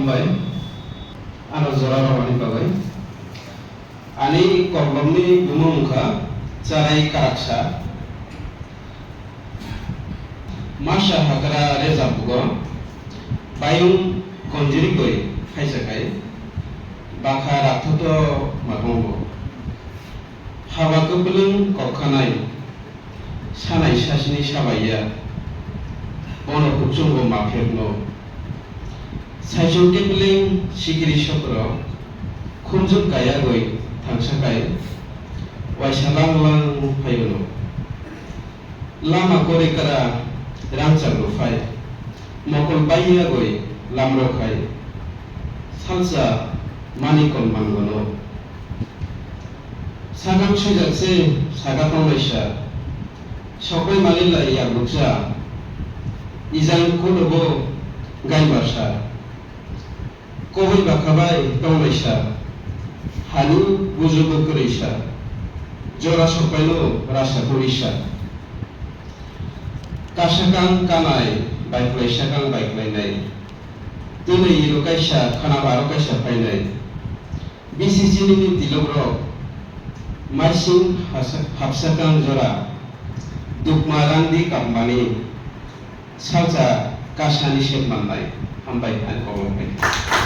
हामबाय आरो जरा रावानि बागै ani kolomni bumungka carai karaksa masa hakara rezabugo bayung konjiri koi khaisakai bakha rathoto magongo haba kubulung kokhanai sanai sasini sabaiya bono kuchungo mafirno saijungke buling sikiri sokro khunjuk gaya goi थांसाखाय वाइसालांलां फायगोनो लामा करेकारा रांचागुफाय मकल बाइया गय लामरखाय salsa मानिकल मांगोनो Sagam सुइजाकसे सागातांलायसा सकै मालिला यागुकसा इजां कोलबो गायबारसा कबै बाखाबाय तंलायसा हानु बुजुबो करेसा जरा सपायलो रासा करिसा कासाकां कानाय बाइक्लायसाकां बाइक्लायनाय दिनै इरकायसा खानाबारो कायसा फायनाय बिसिसिनि दिलग्र माइसिं हाबसाकां जरा दुखमारांदि कामबानि salsa कासानि सेबमाननाय हामबाय आरो बावलांबाय